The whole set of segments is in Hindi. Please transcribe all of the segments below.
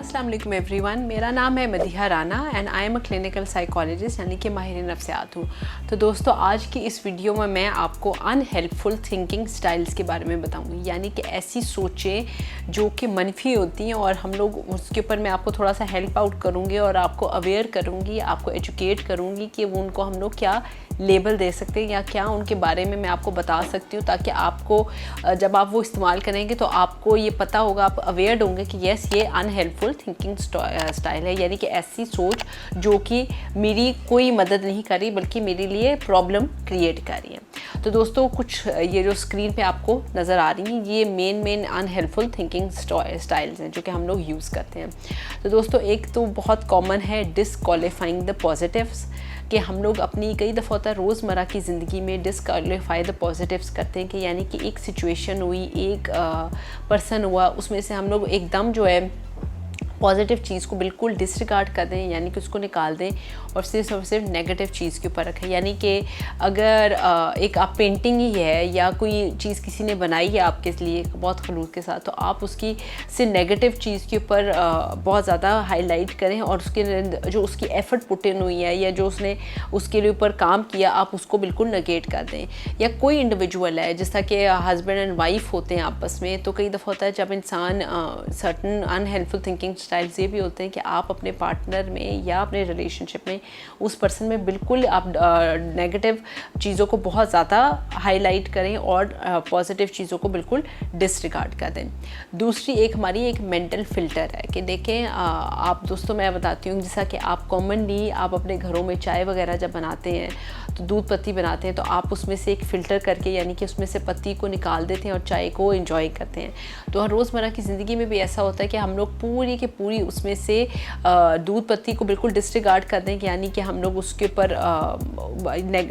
अस्सलाम वालेकुम एवरीवन, मेरा नाम है Madiha Rana and I am a clinical psychologist यानी कि माहिर नफ्सियात हूँ। तो दोस्तों, आज की इस वीडियो में मैं आपको अनहेल्पफुल थिंकिंग स्टाइल्स के बारे में बताऊँगी, यानी कि ऐसी सोचें जो कि मनफी होती हैं और हम लोग उसके ऊपर मैं आपको थोड़ा सा हेल्प आउट करूँगी और आपको अवेयर करूँगी, आपको एजुकेट करूँगी कि वो उनको हम लोग क्या लेबल दे सकते हैं या क्या उनके बारे में मैं आपको बता सकती हूँ, ताकि आपको जब आप वो इस्तेमाल करेंगे तो आपको ये पता होगा, आप अवेयर होंगे कि येस ये अनहेल्पफुल थिंकिंग स्टाइल है, यानी कि ऐसी सोच जो कि मेरी कोई मदद नहीं कर रही बल्कि मेरे लिए प्रॉब्लम क्रिएट कर रही है। तो दोस्तों, कुछ ये जो स्क्रीन पे आपको नज़र आ रही हैं ये मेन अनहेल्पफुल थिंकिंग स्टाइल्स हैं जो कि हम लोग यूज़ करते हैं। तो दोस्तों, एक तो बहुत कॉमन है डिसक्वालीफाइंग द पॉजिटिव्स, कि हम लोग अपनी कई दफ़ा होता है रोज़मर्रा की ज़िंदगी में डिसक्वालीफाई द पॉजिटिव्स करते हैं, कि यानी कि एक सिचुएशन हुई, एक पर्सन हुआ, उसमें से हम लोग एकदम जो है पॉजिटिव चीज़ को बिल्कुल डिसरिगार्ड कर दें, यानी कि उसको निकाल दें और सिर्फ नेगेटिव चीज़ के ऊपर रखें। यानी कि अगर एक आप पेंटिंग ही है या कोई चीज़ किसी ने बनाई है आपके लिए बहुत खलूस के साथ, तो आप उसकी से नेगेटिव चीज़ के ऊपर बहुत ज़्यादा हाईलाइट करें और उसके जो उसकी एफ़र्ट पुट इन हुई है या जो उसने उसके ऊपर काम किया आप उसको बिल्कुल नेगेट कर दें। या कोई इंडिविजुअल है, जैसा कि हस्बैंड एंड वाइफ होते हैं आपस में, तो कई दफ़ा होता है जब इंसान सर्टन अनहेल्पफुल थिंकिंग स्टाइल्स ये भी होते हैं कि आप अपने पार्टनर में या अपने रिलेशनशिप में उस पर्सन में बिल्कुल आप नेगेटिव चीज़ों को बहुत ज़्यादा हाईलाइट करें और पॉजिटिव चीज़ों को बिल्कुल डिसरिगार्ड कर दें। दूसरी एक हमारी एक मेंटल फ़िल्टर है कि देखें आप दोस्तों, मैं बताती हूँ, जैसा कि आप कॉमनली आप अपने घरों में चाय वगैरह जब बनाते हैं तो दूध पत्ती बनाते हैं तो आप उसमें से एक फ़िल्टर करके यानी कि उसमें से पत्ती को निकाल देते हैं और चाय को एंजॉय करते हैं। तो रोज़मर्रा की ज़िंदगी में भी ऐसा होता है कि हम लोग पूरी की पूरी उसमें से दूध पत्ती को बिल्कुल डिसरिगार्ड कर दें, यानी कि हम लोग उसके ऊपर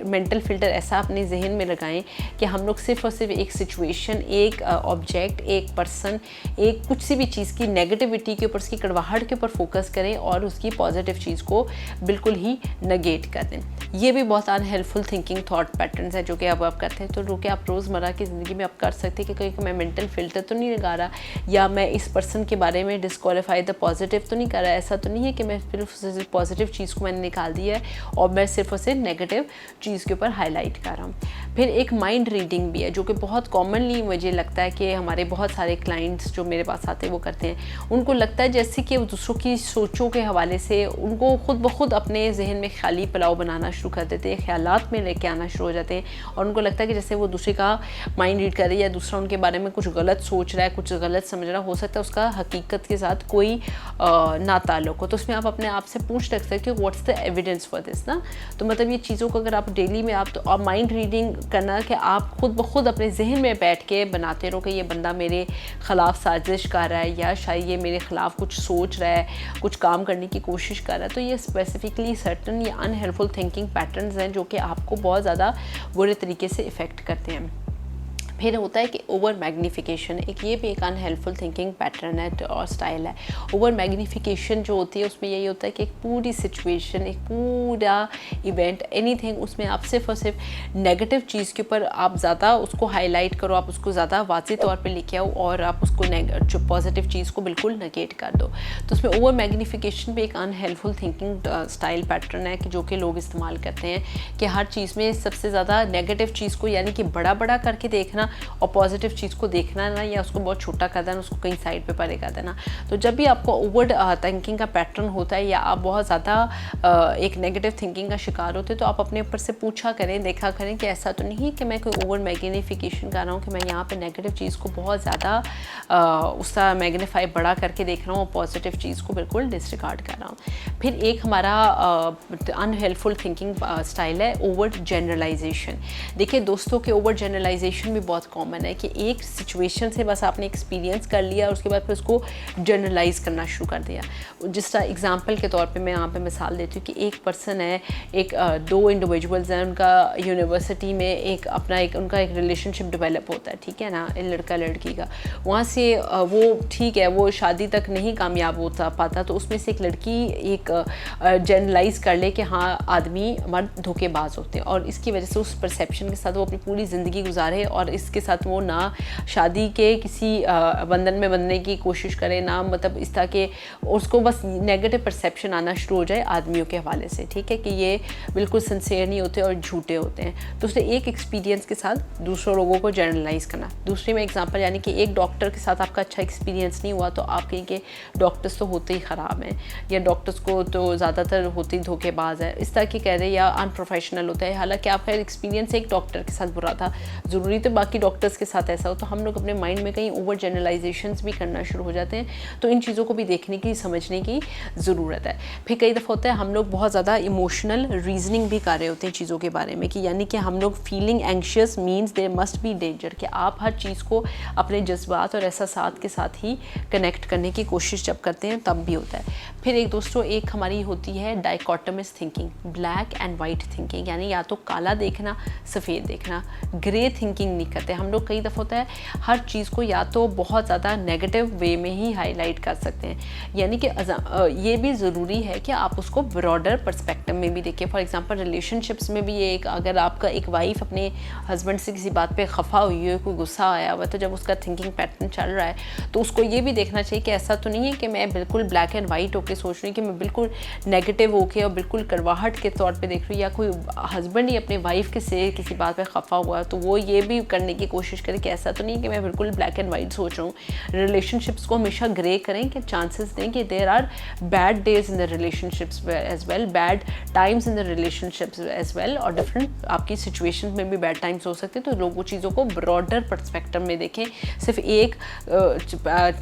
मेंटल फ़िल्टर ऐसा अपने जहन में लगाएं कि हम लोग सिर्फ़ और सिर्फ एक सिचुएशन, एक ऑब्जेक्ट, एक पर्सन, एक कुछ सी भी चीज़ की नेगेटिविटी के ऊपर, उसकी कड़वाहट के ऊपर फोकस करें और उसकी पॉजिटिव चीज़ को बिल्कुल ही नेगेट कर दें। ये भी बहुत अनहेल्पफुल थिंकिंग थॉट पैटर्न्स है जो कि अब आप करते हैं। तो जो कि आप रोज़मर्रा की ज़िंदगी में आप कर सकते हैं कि कहीं मैं मेंटल फ़िल्टर तो नहीं लगा रहा या मैं इस पर्सन के बारे में डिसक्वालीफाई द पॉजिटिव तो नहीं कर रहा। ऐसा तो नहीं है कि मैं सिर्फ पॉजिटिव चीज़ को मैंने निकाल दिया है और मैं सिर्फ और सिर्फ नेगेटिव चीज़ के ऊपर हाईलाइट कर रहा हूँ। फिर एक माइंड रीडिंग भी है जो कि बहुत कॉमनली मुझे लगता है कि हमारे बहुत सारे क्लाइंट्स जो मेरे पास आते हैं वो करते हैं। उनको लगता है जैसे कि दूसरों की सोचों के हवाले से उनको खुद ब खुद अपने जहन में ख्याली पुलाव बनाना शुरू कर देते हैं, ख्यालात में लेके आना शुरू हो जाते हैं और उनको लगता है कि जैसे वो दूसरे का माइंड रीड कर रही है या दूसरा उनके बारे में कुछ गलत सोच रहा है, कुछ गलत समझ रहा हो सकता है उसका हकीकत के साथ कोई ना ताल्लुक हो। तो उसमें आप अपने आप से पूछ सकते हैं कि what's the evidence for this ना। तो मतलब ये चीज़ों को अगर आप डेली में आप माइंड रीडिंग करना कि आप खुद ब खुद अपने जहन में बैठ के बनाते रहो कि ये बंदा मेरे ख़िलाफ़ साजिश कर रहा है या शायद ये मेरे ख़िलाफ़ कुछ सोच रहा है, कुछ काम करने की कोशिश कर रहा है। तो ये स्पेसिफिकली सर्टन या अनहेल्पफुल थिंकिंग पैटर्न्स हैं जो कि आपको बहुत ज़्यादा बुरे तरीके से इफ़ेक्ट करते हैं। फिर होता है कि ओवर मैग्नीफिकेशन, ये भी एक अनहेल्पफुल थिंकिंग पैटर्न है और स्टाइल है। ओवर मैग्नीफिकेशन जो होती है उसमें यही होता है कि एक पूरी सिचुएशन, एक पूरा इवेंट, एनीथिंग, उसमें आप सिर्फ और सिर्फ नेगेटिव चीज़ के ऊपर आप ज़्यादा उसको हाईलाइट करो, आप उसको ज़्यादा वाज़ेह तौर पे लेके आओ और आप उसको जो पॉजिटिव चीज़ को बिल्कुल नेगेट कर दो। तो उसमें ओवर मैग्नीफिकेशन भी एक अनहेल्पफुल थिंकिंग स्टाइल पैटर्न है कि जो कि लोग इस्तेमाल करते हैं कि हर चीज़ में सबसे ज़्यादा नेगेटिव चीज़ को यानी कि बड़ा करके देखना और पॉजिटिव चीज़ को देखना ना, या उसको बहुत छोटा कर देना, उसको कहीं साइड पे परे कर देना। तो जब भी आपको ओवर थिंकिंग का पैटर्न होता है या आप बहुत ज़्यादा एक नेगेटिव थिंकिंग का शिकार होते हैं तो आप अपने ऊपर से पूछा करें, देखा करें कि ऐसा तो नहीं है कि मैं कोई ओवर मैग्नीफिकेशन कर रहा हूँ कि मैं यहाँ पे नेगेटिव चीज़ को बहुत ज़्यादा उसका मैग्नीफाई बड़ा करके देख रहा हूँ और पॉजिटिव चीज़ को बिल्कुल डिसरिगार्ड कर रहा हूँ। फिर एक हमारा अनहेल्पफुल थिंकिंग स्टाइल है ओवर जनरलाइजेशन। देखिए दोस्तों, के ओवर जनरलाइजेशन भी बहुत कॉमन है कि एक सिचुएशन से बस आपने एक्सपीरियंस कर लिया और उसके बाद फिर उसको जनरलाइज करना शुरू कर दिया। जिस तरह एग्जांपल के तौर पे मैं यहाँ पे मिसाल देती हूँ कि एक पर्सन है, एक दो इंडिविजुअल्स हैं, उनका यूनिवर्सिटी में एक अपना एक उनका एक रिलेशनशिप डेवलप होता है, ठीक है ना, लड़का लड़की का। वहाँ से वो ठीक है, वो शादी तक नहीं कामयाब होता पाता, तो उसमें से एक लड़की एक जनरलाइज कर ले कि हाँ आदमी मर्द धोखेबाज होते हैं और इसकी वजह से उस परसेप्शन के साथ वो अपनी पूरी ज़िंदगी गुजारे और इस जिसके साथ वो ना शादी के किसी बंधन में बंधने की कोशिश करे, ना मतलब इस तरह के उसको बस नेगेटिव परसेप्शन आना शुरू हो जाए आदमियों के हवाले से, ठीक है, कि ये बिल्कुल सिंसियर नहीं होते और झूठे होते हैं। तो उसने एक एक्सपीरियंस के साथ दूसरों लोगों को जनरलाइज करना। दूसरी में एग्जांपल, यानी कि एक डॉक्टर के साथ आपका अच्छा एक्सपीरियंस नहीं हुआ तो आप कहें कि डॉक्टर्स तो होते ही ख़राब हैं, या डॉक्टर्स को तो ज़्यादातर होते ही धोखेबाज है, इस तरह की कह रहे, या अनप्रोफेशनल होता है। हालांकि आपका एक्सपीरियंस एक डॉक्टर के साथ बुरा था, ज़रूरी तो बाकी डॉक्टर्स के साथ ऐसा हो, तो हम लोग अपने माइंड में कहीं ओवर जनरलाइजेशंस भी करना शुरू हो जाते हैं। तो इन चीज़ों को भी देखने की, समझने की ज़रूरत है। फिर कई दफ़ा होता है हम लोग बहुत ज़्यादा इमोशनल रीजनिंग भी कर रहे होते हैं चीज़ों के बारे में, कि यानी कि हम लोग feeling anxious means there must be danger, कि आप हर चीज़ को अपने जज्बात और एहसासात के साथ ही कनेक्ट करने की कोशिश जब करते हैं तब भी होता है। फिर एक दोस्तों एक हमारी होती है dichotomous thinking, black and white thinking, यानी या तो काला देखना सफ़ेद देखना, ग्रे थिंकिंग नहीं करते हम लोग। कई दफ़ा होता है हर चीज़ को या तो बहुत ज़्यादा नेगेटिव वे में ही हाईलाइट कर सकते हैं, यानी कि ये भी ज़रूरी है कि आप उसको ब्रॉडर पर्सपेक्टिव में भी देखें। फॉर एग्जांपल रिलेशनशिप्स में भी ये एक, अगर आपका एक वाइफ अपने हस्बैंड से किसी बात पे खफा हुई है, कोई गुस्सा आया हुआ, तो जब उसका थिंकिंग पैटर्न चल रहा है तो उसको ये भी देखना चाहिए कि ऐसा तो नहीं है कि मैं बिल्कुल ब्लैक एंड वाइट होकर सोच रही हूँ, कि मैं बिल्कुल नेगेटिव होके और बिल्कुल करवाहट के तौर पे देख रही हूँ, या कोई हस्बैंड ही अपने वाइफ के से किसी बात पे खफा हुआ तो वो ये भी करने की कोशिश करे कि ऐसा तो नहीं है कि मैं बिल्कुल ब्लैक एंड वाइट सोच रहा हूँ। रिलेशनशिप्स को हमेशा ग्रे करें, कि चांसेस दें कि there are bad days in the relationships as well, bad times in the relationships as well, और डिफरेंट आपकी सिचुएशन में भी बैड टाइम्स हो सकते हैं। तो लोग वो चीज़ों को ब्रॉडर पर्सपेक्टिव में देखें, सिर्फ एक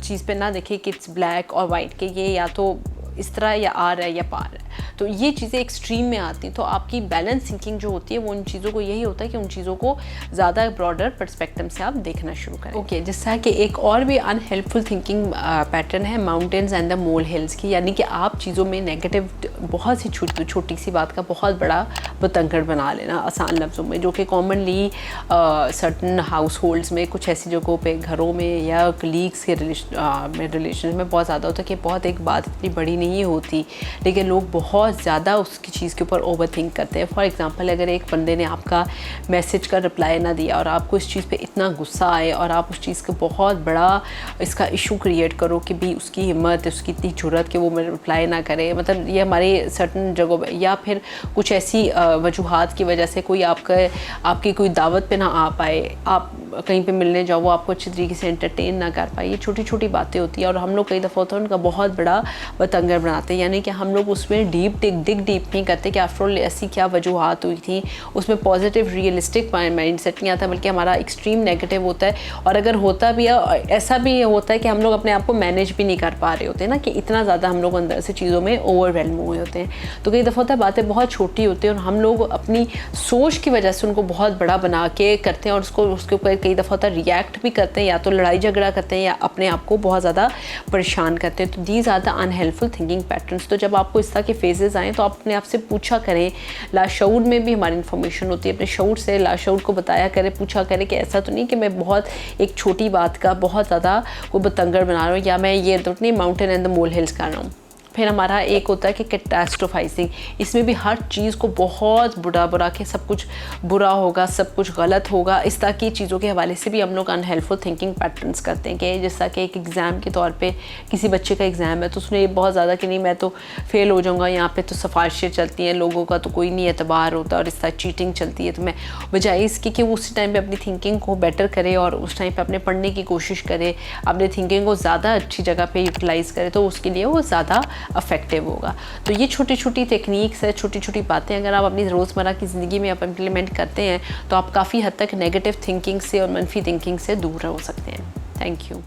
चीज़ पे ना देखें कि इट्स ब्लैक और वाइट, कि ये या तो इस तरह या आ रहा है या पार है। तो ये चीज़ें एक्सट्रीम में आती हैं। तो आपकी बैलेंस थिंकिंग जो होती है वो उन चीज़ों को, यही होता है कि उन चीज़ों को ज़्यादा ब्रॉडर पर्सपेक्टिव से आप देखना शुरू करें। ओके, जैसा कि एक और भी अनहेल्पफुल थिंकिंग पैटर्न है mountains and the mole hills की, यानी कि आप चीज़ों में नेगेटिव बहुत सी छोटी सी बात का बहुत बड़ा बतंगड़ बना लेना, आसान लफ्ज़ों में, जो कि कॉमनली सर्टन हाउस होल्ड्स में, कुछ ऐसी जगहों पे, घरों में या कलीग्स के रिलेशन में बहुत ज़्यादा होता है कि बहुत एक बात इतनी बड़ी नहीं होती, लेकिन लोग बहुत ज़्यादा उसकी चीज़ के ऊपर ओवर थिंक करते हैं। फॉर एग्जांपल, अगर एक बंदे ने आपका मैसेज का रिप्लाई ना दिया और आपको इस चीज़ पे इतना गुस्सा आए और आप उस चीज़ को बहुत बड़ा इसका इशू क्रिएट करो कि भी उसकी हिम्मत, उसकी इतनी जुर्रत कि वो मेरे रिप्लाई ना करे, मतलब ये हमारे सर्टन जगहों पर, या फिर कुछ ऐसी वजूहात की वजह से कोई आपकी कोई दावत पे ना आ पाए, आप कहीं पे मिलने जाओ वो आपको अच्छी तरीके से एंटरटेन ना कर पाए, ये छोटी छोटी बातें होती हैं। और हम लोग कई दफ़ा होता है उनका बहुत बड़ा बतंगर बनाते हैं, यानी कि हम लोग उसमें डिग डीप नहीं करते कि आफ्टर ऑल ऐसी क्या वजूहात हुई थी, उसमें पॉजिटिव रियलिस्टिक माइंड सेट नहीं आता, बल्कि हमारा एक्सट्रीम नेगेटिव होता है। और अगर होता भी है, ऐसा भी होता है कि हम लोग अपने आप को मैनेज भी नहीं कर पा रहे होते ना, कि इतना ज़्यादा हम लोग अंदर से चीज़ों में ओवरवेलम हुए होते हैं। तो कई दफ़ा होता है बातें बहुत छोटी होती हैं और हम लोग अपनी सोच की वजह से उनको बहुत बड़ा बना के करते हैं, और उसके ऊपर कई दफ़ा होता है रिएक्ट भी करते हैं, या तो लड़ाई झगड़ा करते हैं या अपने आप को बहुत ज़्यादा परेशान करते हैं। तो these are the unhelpful thinking patterns. तो जब आपको इस तरह के फेजेस आएँ तो आप अपने आप से पूछा करें, लाशऊर में भी हमारी इन्फॉर्मेशन होती है, अपने शऊर से लाशऊर को बताया करें, पूछा करें कि ऐसा तो नहीं कि मैं बहुत एक छोटी बात का बहुत ज़्यादा कोई बतंगड़ बना रहा हूँ, या मैं ये तो नहीं mountain and the mole hills कर रहा हूँ। फिर हमारा एक होता है कि कैटास्ट्रोफाइजिंग, इसमें भी हर चीज़ को बहुत बुरा के सब कुछ बुरा होगा, सब कुछ गलत होगा, इस तरह की चीज़ों के हवाले से भी हम लोग अनहेल्पफुल थिंकिंग पैटर्न्स करते हैं। कि जैसा कि एक एग्ज़ाम के तौर पे किसी बच्चे का एग्ज़ाम है तो उसने बहुत ज़्यादा कि नहीं मैं तो फेल हो जाऊँगा, यहाँ पे तो सिफारिशें चलती हैं, लोगों का तो कोई नहीं एतबार होता और इस तरह चीटिंग चलती है, तो मैं बजाय इसकी कि वो उसी टाइम पर अपनी थिंकिंग को बेटर करे और उस टाइम पर अपने पढ़ने की कोशिश करे, अपने थिंकिंग को ज़्यादा अच्छी जगह पर यूटिलाइज़ करे, तो उसके लिए वो ज़्यादा अफेक्टिव होगा। तो ये छोटी छोटी टेक्निक्स है, छोटी छोटी बातें अगर आप अपनी रोज़मर्रा की ज़िंदगी में आप इम्प्लीमेंट करते हैं तो आप काफ़ी हद तक नेगेटिव थिंकिंग से और मनफी थिंकिंग से दूर रह सकते हैं। Thank you.